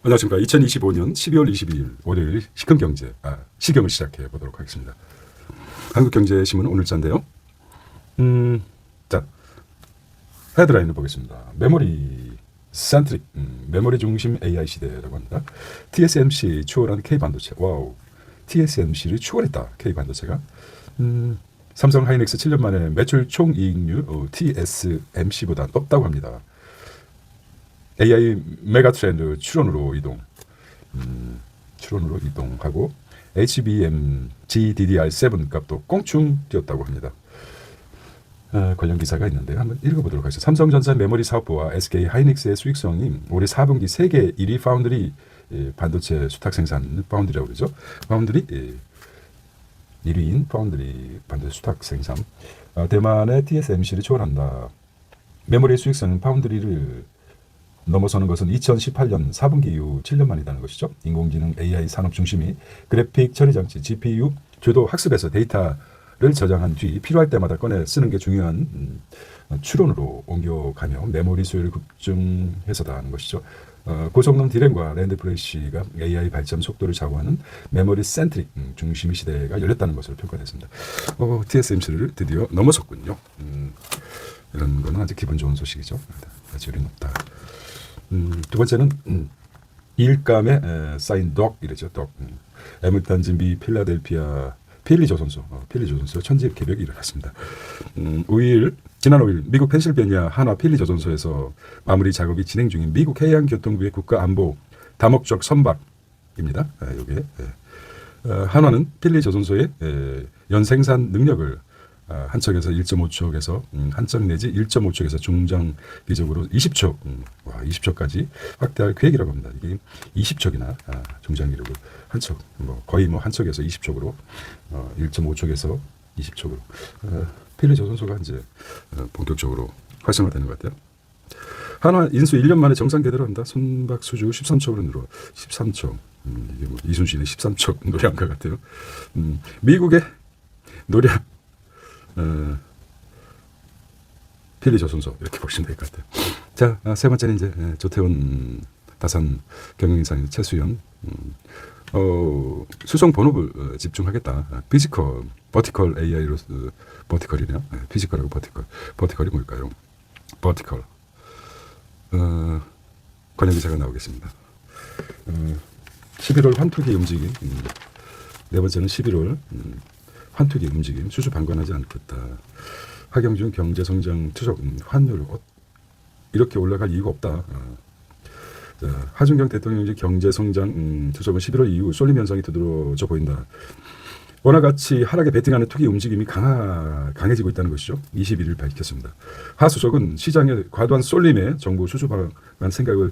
안녕하십니까. 2025년 12월 22일 월요일 시경을 시작해 보도록 하겠습니다. 한국경제신문 오늘자인데요. 자, 헤드라인을 보겠습니다. 메모리 센트릭, 메모리 중심 AI 시대라고 합니다. TSMC 추월한 K반도체. 와우. TSMC를 추월했다. K반도체가. 삼성 하이닉스 7년 만에 매출 총이익률 TSMC보다 높다고 합니다. AI 메가 트렌드 출원으로 이동하고 HBM GDDR7 값도 꽁충 뛰었다고 합니다. 관련 기사가 있는데 한번 읽어보도록 하겠습니다. 삼성전자 메모리 사업부와 SK 하이닉스의 수익성이 올해 4분기 세계 1위 파운드리 반도체 수탁 생산 파운드리라고 그러죠. 파운드리 1위인 파운드리 반도체 수탁 생산 대만의 TSMC를 초월한다. 메모리 수익성은 파운드리를 넘어서는 것은 2018년 4분기 이후 7년 만이라는 것이죠. 인공지능 AI 산업 중심이 그래픽 처리장치 GPU 주도 학습에서 데이터를 저장한 뒤 필요할 때마다 꺼내 쓰는 게 중요한 추론으로 옮겨가며 메모리 수요를 급증해서다는 것이죠. 고성능 디램과 랜드 플래시가 AI 발전 속도를 좌우하는 메모리 센트릭 중심의 시대가 열렸다는 것으로 평가됐습니다. TSMC를 드디어 넘어섰군요. 이런 거는 아주 기분 좋은 소식이죠. 지율이 높다. 두 번째는 일감에 쌓인 이래죠. 애물단지 미 필라델피아 필리조선소 천지 개벽이 일어났습니다. 지난 5일 미국 펜실베니아 한화 필리조선소에서 마무리 작업이 진행 중인 미국 해양교통부의 국가안보 다목적 선박입니다. 이게 한화는 필리조선소의 연생산 능력을 한척에서 1.5척에서 한척 내지 1.5척에서 중장 기적으로 20척, 20척까지 확대할 계획이라고 합니다. 이게 20척이나 중장 기록을 한척, 거의 한척에서 20척으로 1.5척에서 20척으로 필리조선소가 이제 본격적으로 활성화되는 것 같아요. 한화 인수 1년 만에 정상 궤도로 한다. 선박 수주 13척으로 늘어 13척. 이게 이순신의 13척 노래한 것 같아요. 미국의 노략 필리조선소 이렇게 보시면 될 것 같아요. 자, 세 번째는 이제 조태원 다산 경영인상 최수연 수송 본업을 집중하겠다. 피지컬, 버티컬 AI로 버티컬이네요. 피지컬하고 버티컬이 뭘까요? 버티컬 관련 기사가 나오겠습니다. 11월 환투기 움직임. 네 번째는 11월 환투기 움직임, 수주 방관하지 않겠다. 하경준 경제성장 투석 환율 이렇게 올라갈 이유가 없다. 하준경 대통령의 경제성장 투석은 11월 이후 쏠림 현상이 두드러져 보인다. 원화가치 하락에 베팅하는 투기 움직임이 강해지고 있다는 것이죠. 21일 밝혔습니다. 하 수석은 시장의 과도한 쏠림에 정부 수주 방안 생각을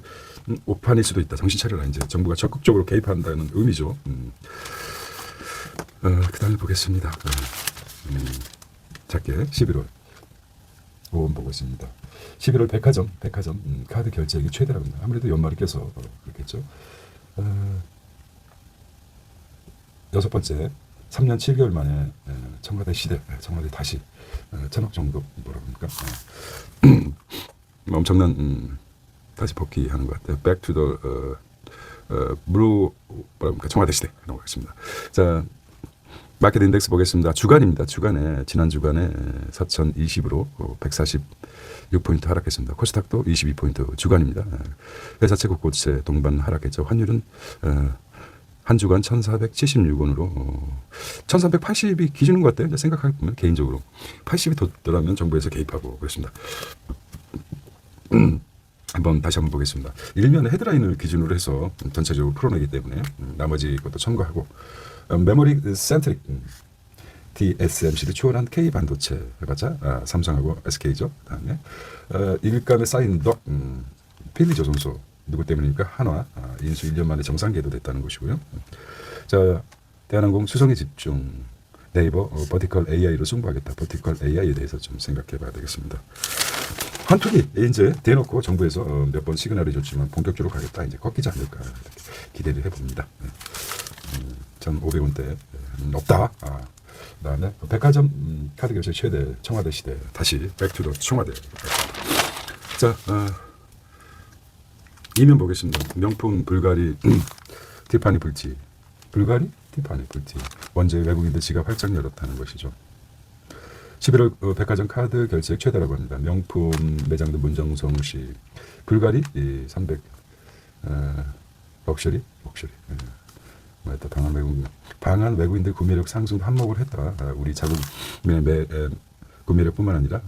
오판일 수도 있다. 정신 차려라. 이제 정부가 적극적으로 개입한다는 의미죠. 그 다음에 보겠습니다. 작게 11월 5원 보고 있습니다. 11월 백화점 카드 결제액이 최대라고 합니다. 아무래도 연말이 껴서 그렇겠죠. 여섯 번째 3년 7개월 만에 청와대 다시 1,000억 정도 뭐라고 합니까? 엄청난 다시 복귀하는 것 같아요. Back to the blue 청와대 시대 라고 하겠습니다. 자, 마켓 인덱스 보겠습니다. 주간입니다. 지난 주간에 4,020으로 146포인트 하락했습니다. 코스닥도 22포인트 주간입니다. 회사채 곳곳에 동반 하락했죠. 환율은 한 주간 1,476원으로 1,380이 기준인 것 같아요. 생각해보면 개인적으로 80이 돋더라면 정부에서 개입하고 그렇습니다. 다시 한번 보겠습니다. 일면 헤드라인을 기준으로 해서 전체적으로 풀어내기 때문에 나머지 것도 첨가하고 메모리 센트릭 TSMC를 추월한 K반도체 해봤자 삼성하고 SK죠. 그다음에 일감에 쌓인 필리조선소 누구 때문입니까? 한화 인수 1년 만에 정상 궤도됐다는 것이고요. 자, 대한항공 수송에 집중. 네이버 버티컬 AI로 승부하겠다. 버티컬 AI에 대해서 좀 생각해 봐야 되겠습니다. 환투기 이제 대놓고 정부에서 몇 번 시그널을 줬지만 본격적으로 가겠다. 이제 꺾이지 않을까 기대를 해봅니다. 1,500원대 높다. 그다음에 백화점 카드 결제 최대 청와대 시대 다시 백투더 청와대. 자, 이면 보겠습니다. 명품 불가리 티파니 불티. 불가리 티파니 불티. 원재 외국인들 지갑 활짝 열었다는 것이죠. 11월 백화점 카드 결제액 최다라고 합니다. 명품 매장들 문정성시 불가리 300 럭셔리 맞다. 방한 외국인들 구매력 상승도 한몫을 했다. 우리 자국민의 구매력뿐만 아니라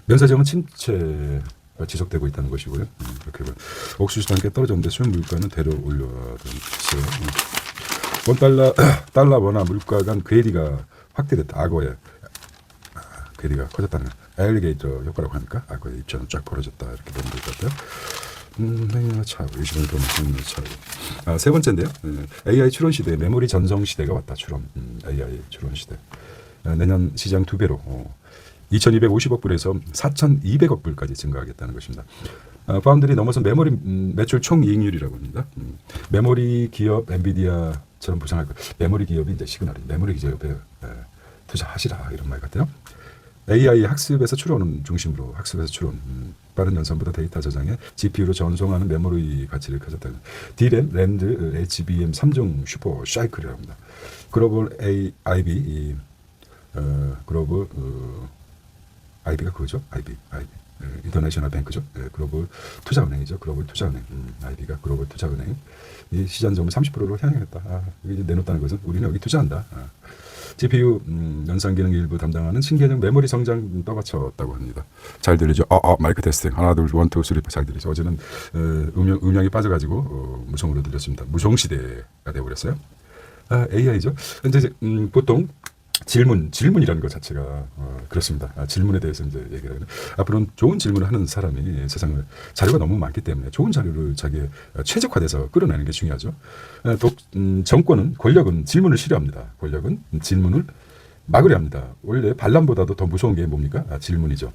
면세점은 침체 지속되고 있다는 것이고요. 이렇게 옥수수도 함께 떨어졌는데 수입 물가는 대로 올려있어요. 원달러 원화 물가 간 괴리가 확대됐다. 악어의 괴리가 커졌다는 엘리게이터 효과라고 합니까? 악어의 입장은 쫙 벌어졌다. 이렇게 보면 될 것 같아요. 행여 차고 20원 돈 행여 차고. 세 번째인데요. AI 출원 시대, 메모리 전성 시대가 왔다. 출원. AI 출원 시대. 내년 시장 2배로 2,250억 불에서 4,200억 불까지 증가하겠다는 것입니다. 파운드리 넘어선 메모리 매출 총이익률이라고 합니다. 메모리 기업 엔비디아처럼 부상할 것. 메모리 기업이 이제 시그널이 메모리 기업에 투자하시라 이런 말 같아요. AI 학습에서 추론은 중심으로 학습에서 추론 빠른 연산보다 데이터 저장에 GPU로 전송하는 메모리 가치를 가졌다. D램, 랜드, HBM 3종 슈퍼 사이클이라고 합니다. 글로벌 IB 글로벌 IB가 그거죠. IB 인터내셔널 뱅크죠. 글로벌 투자은행이죠. 글로벌 투자은행. IB가 글로벌 투자은행. 이 시장 점을 30%로 향하겠다. 이게 내놓았다는 것은 우리는 여기 투자한다. GPU 연산 기능 일부 담당하는 신개념 메모리 성장 떠받쳤다고 합니다. 잘 들리죠? 마이크 테스팅. 하나, 둘, 원, 투, 쓰리. 잘 들리죠? 어제는 음량이 빠져가지고 무성으로 들렸습니다. 무성 시대가 되어버렸어요. AI죠. 이제 보통 질문이라는 것 자체가 그렇습니다. 질문에 대해서 이제 얘기를 하는 앞으로는 좋은 질문을 하는 사람이 세상을 자료가 너무 많기 때문에 좋은 자료를 자기의 최적화돼서 끌어내는 게 중요하죠. 정권은 권력은 질문을 싫어합니다. 권력은 질문을 막으려 합니다. 원래 반란보다도 더 무서운 게 뭡니까? 질문이죠.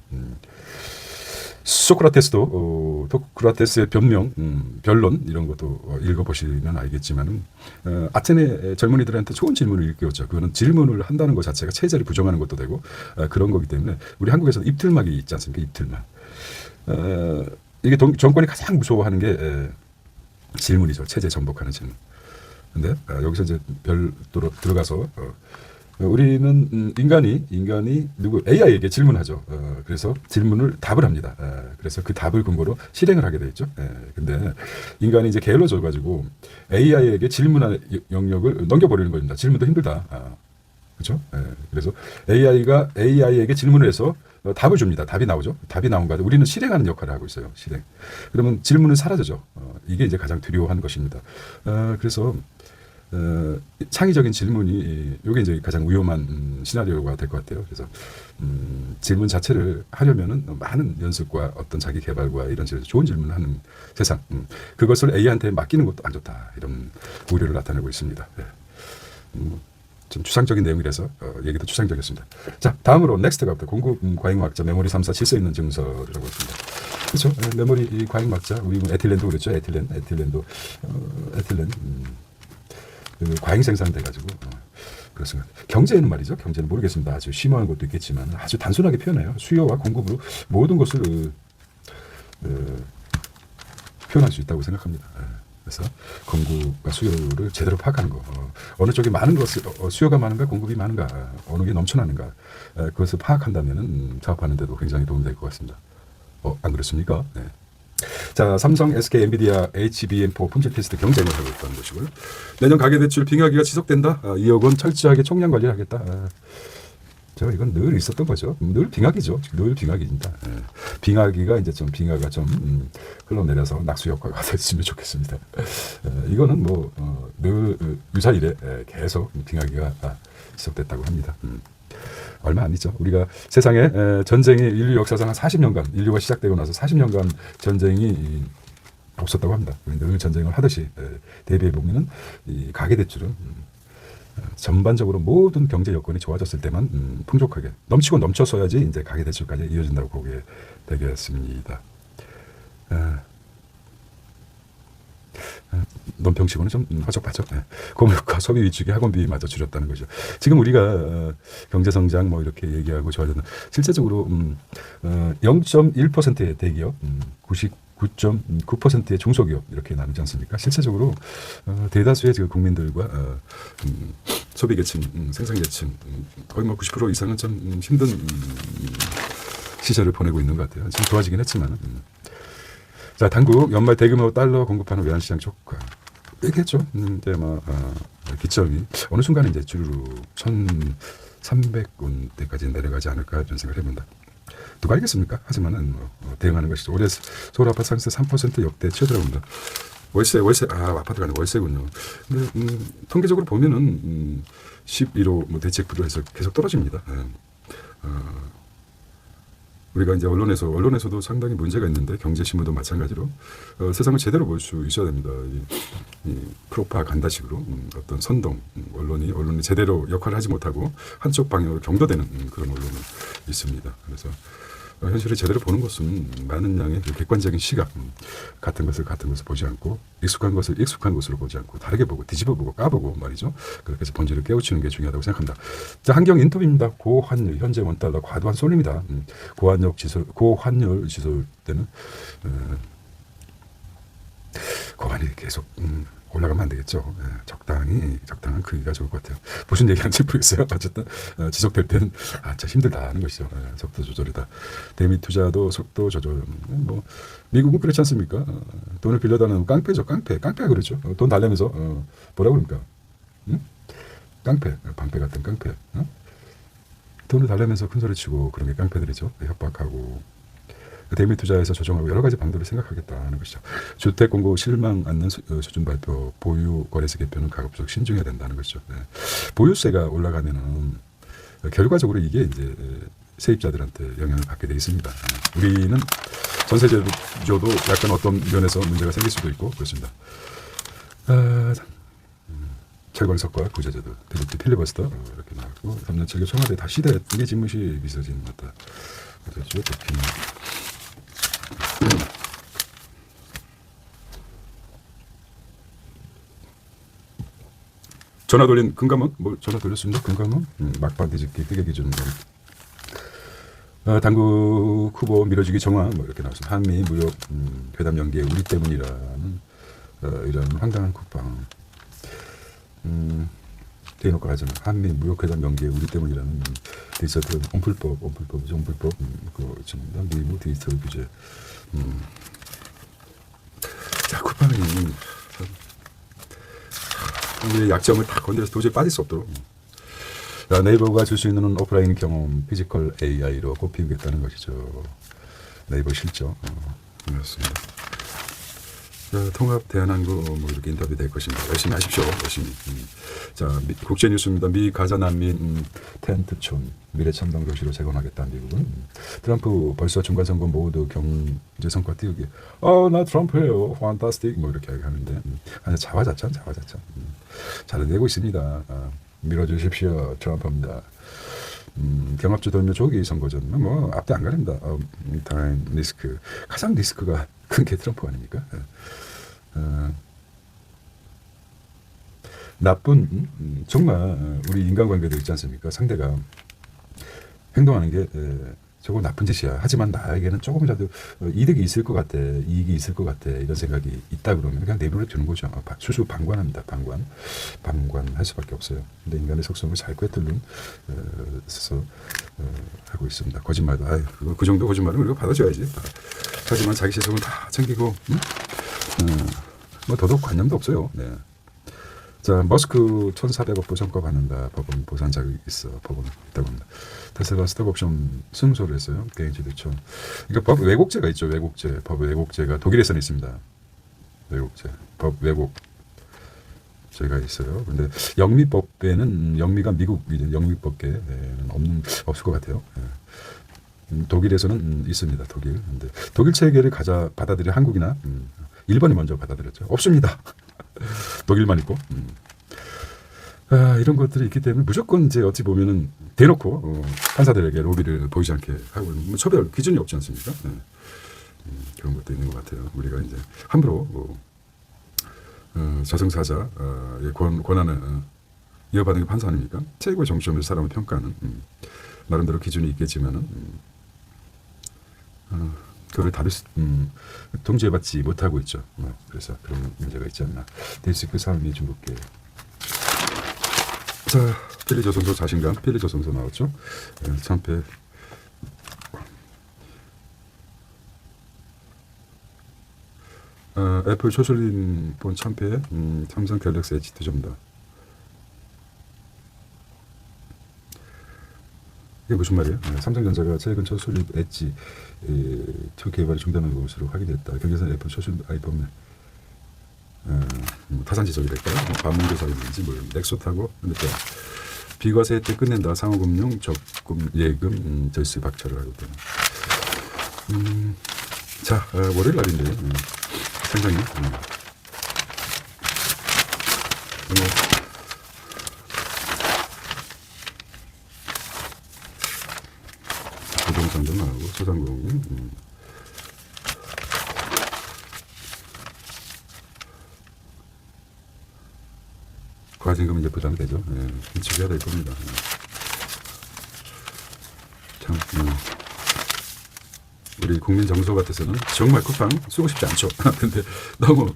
소크라테스의 변명, 변론 이런 것도 읽어보시면 알겠지만은 아테네 젊은이들한테 좋은 질문을 일깨웠죠. 그거는 질문을 한다는 것 자체가 체제를 부정하는 것도 되고 그런 거기 때문에 우리 한국에서 입틀막이 있지 않습니까? 입틀막. 이게 정권이 가장 무서워하는 게 질문이죠. 체제 전복하는 질문. 근데 여기서 이제 별도로 들어가서 우리는 인간이 누구 AI에게 질문하죠. 그래서 질문을 답을 합니다. 그래서 그 답을 근거로 실행을 하게 돼 있죠. 근데 인간이 이제 게을러져 가지고 AI에게 질문할 영역을 넘겨버리는 겁니다. 질문도 힘들다. 그렇죠? 그래서 AI가 AI에게 질문을 해서 답을 줍니다. 답이 나오죠. 답이 나온 거 우리는 실행하는 역할을 하고 있어요. 실행. 그러면 질문은 사라져죠. 이게 이제 가장 두려워하는 것입니다. 그래서 창의적인 질문이 이게 이제 가장 위험한 시나리오가 될 것 같아요. 그래서 질문 자체를 하려면은 많은 연습과 어떤 자기 개발과 이런 식으로 좋은 질문을 하는 세상. 그것을 AI한테 맡기는 것도 안 좋다. 이런 우려를 나타내고 있습니다. 좀 추상적인 내용이라서 얘기도 추상적이었습니다. 자, 다음으로 넥스트가 부터 공급 과잉학자 메모리 3사 질서 있는 증서라고 했습니다. 그렇죠. 메모리 과잉학자 우리 에틸렌도 그랬죠. 에틸렌도 과잉 생산돼가지고 그렇습니다. 경제는 말이죠. 경제는 모르겠습니다. 아주 심오한 것도 있겠지만 아주 단순하게 표현해요. 수요와 공급으로 모든 것을 표현할 수 있다고 생각합니다. 그래서 공급과 수요를 제대로 파악하는 거. 어느 쪽이 많은 것을 수요가 많은가 공급이 많은가 어느 게 넘쳐나는가 그것을 파악한다면 사업하는 데도 굉장히 도움이 될 것 같습니다. 안 그렇습니까? 네. 자, 삼성, SK, 엔비디아, HBM4 품질 테스트 경쟁을 하고 있다는 것이고요. 내년 가계대출 빙하기가 지속된다. 2억 원 철저하게 총량 관리하겠다. 이건 늘 있었던 거죠. 늘 빙하기죠. 늘 빙하기입니다. 빙하기가 이제 좀 빙하가 좀 흘러내려서 낙수 효과가 됐으면 좋겠습니다. 이거는 뭐 늘 유사일에 계속 빙하기가 지속됐다고 합니다. 얼마 안 있죠. 우리가 세상에 전쟁이 인류 역사상 한 40년간 인류가 시작되고 나서 40년간 전쟁이 없었다고 합니다. 늘 전쟁을 하듯이 대비해 보면은 이 가계대출은 전반적으로 모든 경제 여건이 좋아졌을 때만 풍족하게 넘치고 넘쳤어야지 이제 가계대출까지 이어진다고 보게 되겠습니다. 논평치고는 좀 허접하죠. 공급과 소비 위축이 학원비마저 줄였다는 거죠. 지금 우리가 경제성장 뭐 이렇게 얘기하고 좋아졌는 실제적으로 0.1%의 대기업 9.9%의 중소기업 이렇게 나누지 않습니까? 실제적으로 대다수의 그 국민들과 소비계층, 생산계층 거의 뭐 90% 이상은 좀 힘든 시절을 보내고 있는 것 같아요. 지금 좋아지긴 했지만. 자, 당국 연말 대규모 달러 공급하는 외환시장 초과. 얘기했죠. 이제 뭐 기점이 어느 순간에 이제 주르륵 1,300원대까지 내려가지 않을까 이런 생각을 해본다. 누가 알겠습니까? 하지만은 대응하는 것이죠. 올해 서울 아파트 상세 3% 역대 최저라고 합니다. 월세 아파트가 아니고 월세군요. 근데 통계적으로 보면은 11호 뭐 대책부로 해서 계속 떨어집니다. 우리가 이제 언론에서도 상당히 문제가 있는데 경제신문도 마찬가지로 세상을 제대로 볼 수 있어야 됩니다. 이 프로파간다식으로 어떤 선동 언론이 제대로 역할을 하지 못하고 한쪽 방향으로 경도되는 그런 언론이 있습니다. 그래서 현실을 제대로 보는 것은 많은 양의 객관적인 시각, 같은 것을 보지 않고 익숙한 것을 익숙한 것으로 보지 않고 다르게 보고 뒤집어보고 까보고 말이죠. 그렇게 해서 본질을 깨우치는 게 중요하다고 생각합니다. 자, 한경 인터뷰입니다. 고환율 현재 원달러 과도한 손해입니다. 고환율 지수 때는 고환이 계속 올라가면 안 되겠죠. 적당한 크기가 좋을 것 같아요. 무슨 얘기하는지 모르겠어요. 어쨌든 지속될 때는 참 힘들다 하는 것이죠. 속도 조절이다. 대미 투자도 속도 조절. 뭐 미국은 그렇지 않습니까? 돈을 빌려다는 깡패죠. 깡패가 그렇죠. 돈 달래면서 뭐라고 그럽니까? 깡패, 방패 같은 깡패. 돈을 달래면서 큰 소리치고 그런 게 깡패들이죠. 협박하고. 대미 투자에서 조정하고 여러 가지 방법을 생각하겠다는 것이죠. 주택 공고 실망 않는 수준 발표, 보유 거래세 개편은 가급적 신중해야 된다는 것이죠. 네. 보유세가 올라가면은 결과적으로 이게 이제 세입자들한테 영향을 받게 돼 있습니다. 우리는 전세제도도 약간 어떤 면에서 문제가 생길 수도 있고 그렇습니다. 철광석과 구제제도, 필리버스터 이렇게 나왔고 3년 7개월 청와대 다 시대 이게 집무실 비서진 맞다. 그렇죠. 전화 돌린 금감원? 뭐 전화 돌렸습니다. 금감원? 막판 뒤집기 그게 기준. 당국 후보 밀어주기 정황 뭐 이렇게 나왔습니다. 한미 무역 회담 연기에 우리 때문이라는 이런 황당한 국방. 대놓고 하잖아. 한미 무역 회담 연기에 우리 때문이라는 디지털 온풀법이죠. 온풀법 그거 있습니다. 미국 디지털 규제. 자, 쿠팡이 우리의 약점을 다 건드려서 도저히 빠질 수 없도록. 네이버가 줄 수 있는 오프라인 경험, 피지컬 AI로 꽃피우겠다는 것이죠. 네이버 실적. 그렇습니다. 통합 대한항공 뭐 이렇게 인터뷰 될 것입니다. 열심히 하십시오. 열심히. 자, 국제 뉴스입니다. 미 가자 난민 텐트촌 미래창당 도시로 재건하겠다. 미국은 트럼프 벌써 중간 선거 모두 경제 성과 띄우기. 나 트럼프예요. 판타스틱 뭐 이렇게 하는데 자화자찬. 잘 되고 있습니다. 밀어주십시오. 트럼프입니다. 경합주 돌며 조기 선거전 뭐 앞뒤 안 가립니다. 타임 리스크 가장 리스크가 큰 게 트럼프 아닙니까? 나쁜 정말 우리 인간관계도 있지 않습니까? 상대가 행동하는 게 저거 나쁜 짓이야. 하지만 나에게는 조금이라도 이득이 있을 것 같아, 이익이 있을 것 같아 이런 생각이 있다 그러면 그냥 내버려 두는 거죠. 수수 방관합니다. 방관할 수밖에 없어요. 근데 인간의 속성을 잘 꿰뚫는 스스로 하고 있습니다. 거짓말도 그 정도 거짓말은 우리가 받아줘야지. 하지만 자기 시선을 다 챙기고 뭐 더더욱 관념도 없어요. 네. 자, 머스크 1,400억 보상과 받는다. 법원 보상 자격이 있어. 법원 있다고 합니다. 테슬라 스톡옵션 승소를 했어요. 개인주주총. 그러니까 법 왜곡죄가 있죠. 왜곡죄. 법 왜곡죄가 독일에서는 있습니다. 왜곡죄. 법 왜곡죄가 있어요. 근데 영미법에는 영미가 미국 영미법계에는 없을 것 같아요. 독일에서는 있습니다. 독일. 근데 독일 체계를 받아들인 한국이나 일본이 먼저 받아들였죠. 없습니다. 독일만 있고. 이런 것들이 있기 때문에 무조건 이제 어찌 보면은 대놓고 판사들에게 로비를 보이지 않게 하고 뭐 처벌 기준이 없지 않습니까? 그런 것도 있는 것 같아요. 우리가 이제 함부로 저승사자의 권한을 이어받는 게 판사 아닙니까? 최고의 정점에서 사람을 평가하는 나름대로 기준이 있겠지만은 그걸 다룰 통제받지 못하고 있죠. 그래서 그런 문제가 있지 않나. 데이스크 삶이 중국계. 자, 필리 조선소 자신감. 필리 조선소 나왔죠. 참패. 애플 초슬린 본 참패. 삼성 갤럭시 H2 전부 다. 이게 무슨 말이에요? 삼성전자가 최근 초술립 엣지 2 개발이 중단한 것으로 확인됐다. 경제선 애플 초술립 아이폰 타산 지적이 될까? 반문교사인지 넥소타고 근데 또 비과세 혜택 끝낸다. 상호금융 적금 예금 절세 박차를 하고 있다. 자, 월요일 날인데요. 상당히 부동산도 나오고 소상공인 과징금은 이제 부담이 되죠. 지켜야 될 겁니다. 참 우리 국민 정서 같아서는 정말 쿠팡 쓰고 싶지 않죠. 근데 너무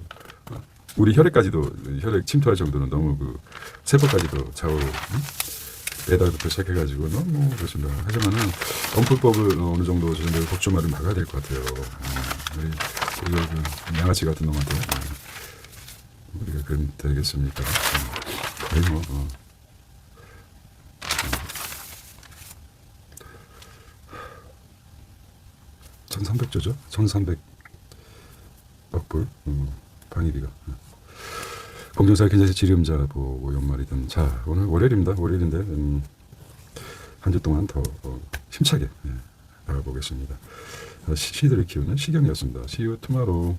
우리 혈액까지도 혈액 침투할 정도는 너무 그 세포까지도 좌우 배달부터 시작해가지고 너무 그렇습니다. 하지만은 엄풀법을 어느 정도 저는 법조말을 막아야 될 것 같아요. 우리 그 양아치 같은 놈한테 우리가 그럼 되겠습니까? 거의 뭐 1,300조죠? 1,300억 불 방위비가. 공정사 경제세 지름자 보고 연말이든. 자, 오늘 월요일입니다. 월요일인데 한 주 동안 더 힘차게 나가보겠습니다. 시들을 키우는 시경이었습니다. See you tomorrow.